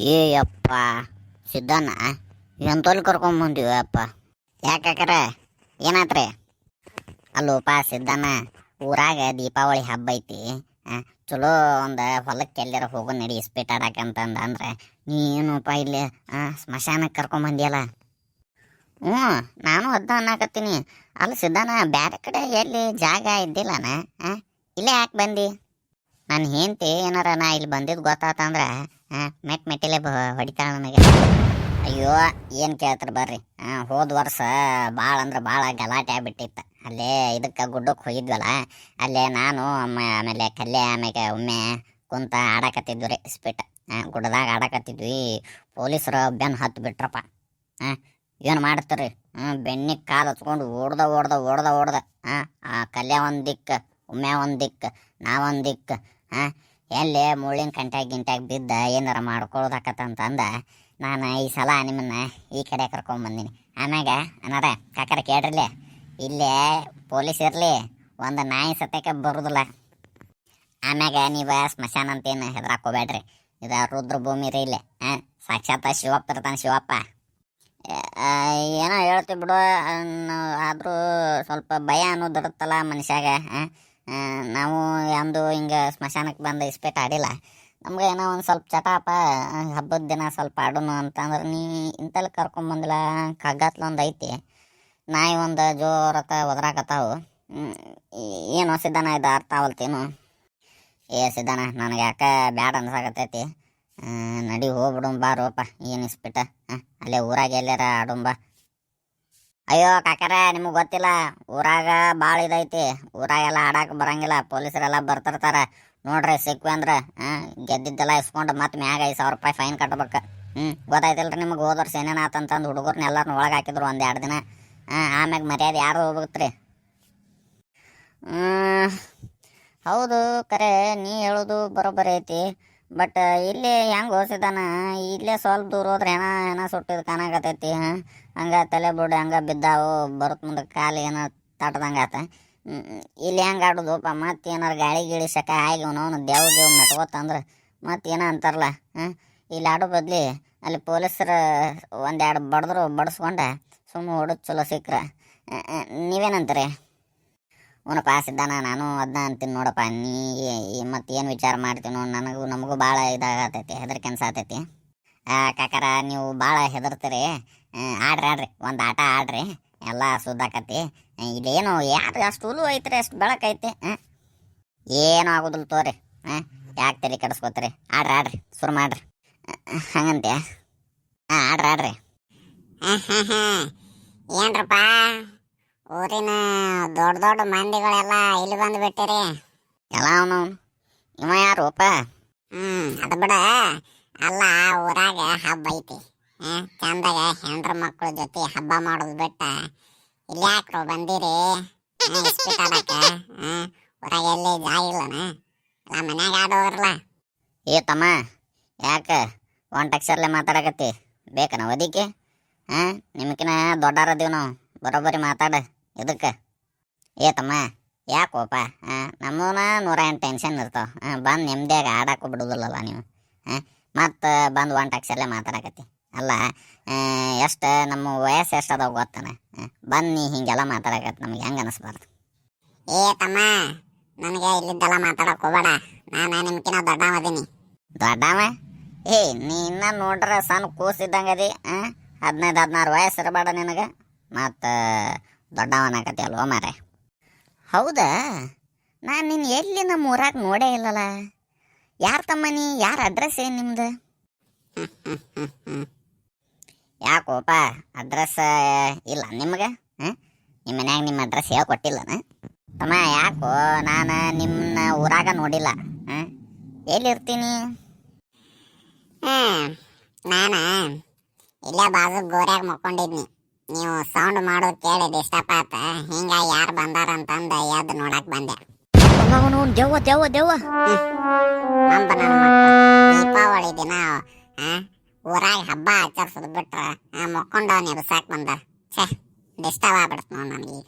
ಏ ಅಪ್ಪ ಸಿದ್ಧಾನ ಎಂತಲ್ಲಿ ಕರ್ಕೊಂಬಂದಿವ ಅಪ್ಪ. ಯಾಕಾಕರ ಏನಾತ್ರಿ? ಅಲ್ಲೋಪ ಸಿದ್ಧಾನ, ಊರಾಗ ದೀಪಾವಳಿ ಹಬ್ಬ ಐತಿ. ಚಲೋ ಒಂದು ಹೊಲಕ್ಕೆ ಎಲ್ಲಾರ ಹೋಗೋ ನಡಿ ಇಸ್ಪೀಟ್ ಆಡಾಕಂತಂದ ಅಂದ್ರೆ ನೀನಪ್ಪ ಇಲ್ಲಿ ಸ್ಮಶಾನಕ್ಕೆ ಕರ್ಕೊಂಬಂದಿಯಲ್ಲ. ಹ್ಞೂ, ನಾನು ಅದನ್ನ ಅನ್ನಕತ್ತೀನಿ. ಅಲ್ಲಿ ಸಿದ್ಧಾನ ಬೇರೆ ಕಡೆ ಎಲ್ಲಿ ಜಾಗ ಇದ್ದಿಲ್ಲನ? ಇಲ್ಲೇ ಯಾಕೆ ಬಂದು? ನಾನು ಹೆಂಡ್ತಿ ಏನಾರ ನಾ ಇಲ್ಲಿ ಬಂದಿದ್ದು ಗೊತ್ತಾತಂದ್ರೆ ಮೆಟ್ಟಿಲೆ ಹೊಡಿತಾಳ ನನಗೆ. ಅಯ್ಯೋ ಏನು ಕೇಳ್ತಾರೆ ಬರ್ರಿ. ಹೋದ ವರ್ಷ ಭಾಳ ಅಂದ್ರೆ ಭಾಳ ಗಲಾಟೆ ಆಗ್ಬಿಟ್ಟಿತ್ತು. ಅಲ್ಲೇ ಇದಕ್ಕೆ ಗುಡ್ಡಕ್ಕೆ ಹೋಗಿದ್ವಲ್ಲ, ಅಲ್ಲೇ ನಾನು ಆಮೇಲೆ ಕಲ್ಲೆ ಆಮೇಲೆ ಒಮ್ಮೆ ಕುಂತ ಆಡಾಕತ್ತಿದ್ವಿ ರೀ ಇಸ್ಪೀಟ್. ಗುಡ್ಡದಾಗ ಆಡಾಕತ್ತಿದ್ವಿ. ಪೊಲೀಸರು ಬೆನ್ನು ಹತ್ತು ಬಿಟ್ರಪ್ಪ. ಏನು ಮಾಡ್ತಾರೆ? ಬೆನ್ನಿಗೆ ಕಾಲು ಹಚ್ಕೊಂಡು ಓಡ್ದ. ಕಲ್ಯ ಒಂದು ದಿಕ್ಕು, ಒಮ್ಮೆ ಒಂದು ದಿಕ್ಕು, ನಾವೊಂದು ದಿಕ್ಕು. ಎಲ್ಲೇ ಮುಳ್ಳಿನ ಗಿಂಟ್ಯಾಗ ಬಿದ್ದ ಏನಾರ ಮಾಡ್ಕೊಳ್ಳೋದಾಕತ್ತಂತಂದ ನಾನು ಈ ಸಲ ನಿಮ್ಮನ್ನ ಈ ಕಡೆ ಕರ್ಕೊಂಬಂದಿನಿ. ಆಮ್ಯಾಗ ಅನ್ನಾರ ಕಾಕರ ಕೇಳ್ರಿಲ್ಲೇ, ಇಲ್ಲೇ ಪೊಲೀಸ್ ಇರಲಿ, ಒಂದು ನಾಯಿ ಸತ್ಯಕ್ಕೆ ಬರೋದಿಲ್ಲ. ಆಮ್ಯಾಗ ನೀವು ಸ್ಮಶಾನ ಅಂತೇನು ಹೆದರಾಕೋಬೇಡ್ರಿ. ಇದು ರುದ್ರ ಭೂಮಿ ರೀ ಇಲ್ಲೇ. ಸಾಕ್ಷಾತ್ ಶಿವಪ್ಪ ಇರ್ತಾನೆ, ಶಿವಪ್ಪ. ಏನೋ ಹೇಳ್ತೀವಿ ಬಿಡು, ಆದರೂ ಸ್ವಲ್ಪ ಭಯ ಅನ್ನೋದು ಇರುತ್ತಲ್ಲ ಮನುಷ್ಯಾಗ. ನಾವು ಎಂದು ಹಿಂಗೆ ಸ್ಮಶಾನಕ್ಕೆ ಬಂದು ಇಸ್ಪೇಟ್ ಆಡಿಲ್ಲ. ನಮ್ಗೆ ಏನೋ ಒಂದು ಸ್ವಲ್ಪ ಚಟಾಪ ಹಬ್ಬದ ದಿನ ಸ್ವಲ್ಪ ಆಡೋನು ಅಂತಂದ್ರೆ ನೀ ಇಂತಲ್ಲಿ ಕರ್ಕೊಂಬಂದಿಲ್ಲ. ಕಗ್ಗತ್ಲೊಂದು ಐತಿ, ನಾಯಿ ಒಂದು ಜೋರತ್ತ ಒದರಾಕತ್ತಾವು. ಏನು ಸಿದ್ಧಾನ ಇದು ಅರ್ಥ ಆಗಲ್ತೇನು? ಸಿದ್ಧಾನ ನನಗೆ ಯಾಕೆ ಬ್ಯಾಡ ಅನ್ಸಾಕತ್ತೈತಿ. ನಡಿ ಹೋಗ್ಬಿಡು ಬಾರೋಪ, ಏನು ಇಸ್ಬಿಟ್ಟ ಅಲ್ಲೇ ಊರಾಗ ಎಲ್ಲಾರ ಆಡುಂಬ. ಅಯ್ಯೋ ಕಾಕರ, ನಿಮಗೆ ಗೊತ್ತಿಲ್ಲ, ಊರಾಗ ಭಾಳ ಇದೈತಿ. ಊರಾಗೆಲ್ಲ ಆಡಕ್ಕೆ ಬರಂಗಿಲ್ಲ, ಪೊಲೀಸರೆಲ್ಲ ಬರ್ತಿರ್ತಾರ ನೋಡ್ರಿ. ಸಿಕ್ವಿ ಅಂದ್ರೆ ಗೆದ್ದಿದ್ದೆಲ್ಲ ಇಸ್ಕೊಂಡು ಮತ್ತೆ ಮ್ಯಾಗ 5,000 ರೂಪಾಯಿ ಫೈನ್ ಕಟ್ಬೇಕು. ಗೊತ್ತಾಯ್ತಿಲ್ರಿ ನಿಮಗೆ? ಹೋದ ವರ್ಷ ಏನೇನು ಆತಂತಂದು ಹುಡುಗರ್ನ ಎಲ್ಲರನ್ನ ಒಳಗೆ ಹಾಕಿದ್ರು 1-2 ದಿನ. ಆಮ್ಯಾಗ ಮರ್ಯಾದೆ ಯಾರು ಹೋಗ್ಬೇಕ್ರಿ? ಹೌದು ಕರೆ, ನೀ ಹೇಳೋದು ಬರೋಬ್ಬರಿ ಐತಿ. ಬಟ್ ಇಲ್ಲಿ ಹೆಂಗೆ ಓದಿಸಿದಾನ, ಇಲ್ಲೇ ಸ್ವಲ್ಪ ದೂರ ಹೋದ್ರೆ ಏನೋ ಸುಟ್ಟಿದ್ದು ಕಾಣಾಕತ್ತೈತಿ. ಹಂಗೆ ತಲೆ ಬಿಡು ಹಂಗೆ ಬಿದ್ದಾವು, ಬರುತ್ತೆ ಮುಂದೆ ಕಾಲು ಏನೋ ತಟ್ಟದಂಗೆ ಆತ. ಇಲ್ಲಿ ಹೆಂಗೆ ಆಡೋದಪ್ಪ? ಮತ್ತೆ ಏನಾರು ಗಾಳಿ ಶಕ ಆಗಿ ಅವನು ದೇವ್ ಮೆಟ್ಕೋತಂದ್ರೆ ಮತ್ತೇನೋ ಅಂತಾರಲ್ಲ. ಇಲ್ಲಿ ಆಡೋ ಬದ್ಲಿ ಅಲ್ಲಿ ಪೊಲೀಸರು 1-2 ಬಡಿಸ್ಕೊಂಡ ಸುಮ್ಮನೆ ಹೊಡೋದು ಚಲೋ ಸಿಕ್ಕ್ರ. ನೀವೇನಂತೀರಿ? ಅವನಪ್ಪ ಸಿದ್ಧಾನ, ನಾನು ಅದನ್ನ ಅಂತೀನಿ ನೋಡಪ್ಪ. ನೀ ಮತ್ತೆ ಏನು ವಿಚಾರ ಮಾಡ್ತೀನೋ, ನಮಗೂ ಭಾಳ ಇದಾಗತೈತಿ, ಹೆದರಿಕೆ ಅನ್ಸಾತೈತಿ. ಕಾಕರ, ನೀವು ಭಾಳ ಹೆದರ್ತೀರಿ. ಆಡ್ರಿ ಒಂದು ಆಟ ಆಡ್ರಿ, ಎಲ್ಲ ಸುದ್ದಾಕತಿ. ಇಲ್ಲೇನು ಯಾರು ಅಷ್ಟು ಹುಲ್ಲು ಐತ್ರಿ, ಅಷ್ಟು ಬೆಳಕೈತಿ. ಏನೂ ಆಗೋದಿಲ್ಲ ತೋರಿ. ಯಾಕೆ ತಲೆ ಕೆಡಿಸ್ಕೋತೀರಿ? ಆಡ್ರಿ ಶುರು ಮಾಡ್ರಿ. ಹಂಗಂತೆ? ಆಡ್ರಿ. ಏನ್ರಪ್ಪ, ಊರಿನ ದೊಡ್ಡ ಮಂದಿಗಳೆಲ್ಲ ಇಲ್ಲಿ ಬಂದುಬಿಟ್ಟಿರಿ. ಎಲ್ಲ ಅವನು ಇವ ಯಾರಪ್ಪ? ಅದು ಬಿಡ, ಅಲ್ಲ ಊರಾಗ ಹಬ್ಬ ಐತಿ. ಚಂದಾಗ ಹೆಂಡ್ರ ಮಕ್ಕಳ ಜೊತೆ ಹಬ್ಬ ಮಾಡೋದು ಬಿಟ್ಟ ಇಲ್ಲಿ ಯಾಕ್ರು ಬಂದಿರಿ ಇಸ್ಪೀಟ್ ಆಡಕ? ಊರಾಗ ಎಲ್ಲಿ ಜಾಗ ಇಲ್ಲನ? ಎಲ್ಲ ಮನ್ಯಾಗ ಆಡೋರಲ್ಲ. ತಮ್ಮ, ಯಾಕೆ ಒಂಟಕ್ಷರಲ್ಲೇ ಮಾತಾಡಕತ್ತಿ? ಬೇಕನ ಒದಿಕೆ? ನಿಮ್ಕಿನ ದೊಡ್ಡಾರದೀವಿ ನಾವು, ಬರೋಬ್ಬರಿ ಮಾತಾಡ. ಇದಕ್ಕೆ ತಮ್ಮ ಯಾಕೋಪ? ನಮ್ಮನ 108 ಟೆನ್ಷನ್ ಇರ್ತಾವ. ಬಂದು ನೆಮ್ಮದಿಯಾಗ ಆಡಾಕೋ ಬಿಡೋದಿಲ್ಲಲ್ಲ ನೀವು. ಮತ್ತು ಬಂದು ಒಂಟಕ್ಷರಲ್ಲೇ ಮಾತಾಡಕತ್ತಿ. ಅಲ್ಲ, ಎಷ್ಟು ನಮ್ಮ ವಯಸ್ಸು ಎಷ್ಟು ಅದಾವ ಗೊತ್ತಾನ? ಬನ್ನಿ ಹಿಂಗೆಲ್ಲ ಮಾತಾಡಕತ್ತಿ, ನಮ್ಗೆ ಹೆಂಗೆ ಅನಿಸ್ಬಾರ್ದು. ತಮ್ಮ, ನನಗೆ ಇಲ್ಲಿದ್ದೆಲ್ಲ ಮಾತಾಡಕ್ಕೆ ಹೋಗಬೇಡ. ನಾನು ನಿಮ್ಕಿನ ದೊಡ್ಡವದೀನಿ. ದೊಡ್ಡವ? ನೀ ಇನ್ನ ನೋಡ್ರೆ ಸಣ್ಣ ಕೂಸಿದ್ದಂಗದಿ. 15-16 ವಯಸ್ಸು ಇರಬೇಡ ನಿನಗೆ, ಮತ್ತು ದೊಡ್ಡವನಾಗತಿ ಅಲ್ವ ಮಾರೆ? ಹೌದಾ? ನಾನು ನಿನ್ನ ಎಲ್ಲಿ ನಮ್ಮ ಊರಾಗ ನೋಡೇ ಇಲ್ಲಲ್ಲ. ಯಾರು ತಮ್ಮ ನೀ? ಯಾರ ಅಡ್ರೆಸ್ ಏನು ನಿಮ್ದು? ಯಾಕೋಪ ಅಡ್ರೆಸ್ ಇಲ್ಲ ನಿಮ್ಗೆ? ನಿಮ್ಮ ಮನ್ಯಾಗ ನಿಮ್ಮ ಅಡ್ರೆಸ್ ಹೇಳ್ಕೊಟ್ಟಿಲ್ಲನ? ತಮ್ಮ ಯಾಕೋ ನಾನು ನಿಮ್ಮನ್ನ ಊರಾಗ ನೋಡಿಲ್ಲ. ಎಲ್ಲಿರ್ತೀನಿ? ನಾನು ಇಲ್ಲೇ ಬಾಜು ಗೋರ್ಯಾಗ ಮಕ್ಕೊಂಡಿದ್ನಿ. ನೀವು ಸೌಂಡ್ ಮಾಡೋದು ಕೇಳಿ ಡಿಸ್ಟರ್ಬ್ ಆತ, ಹಿಂಗಾಗಿ ಯಾರು ಬಂದಾರಂತಂದು ಎದ್ದು ನೋಡಕ್ ಬಂದೆ. ದೆವ್ವ ದೀಪಾವಳಿ ದಿನ ಊರಾಗ ಹಬ್ಬ ಆಚರಿಸೋದು ಬಿಟ್ರೆ ಮಕ್ಕೊಂಡವ್ ನಿಬ್ಸಾಕ್ ಬಂದ. ಡಿಸ್ಟರ್ಬ್ ಆಗ್ಬಿಡ್ತು ನೋಡಿ ನನಗೆ.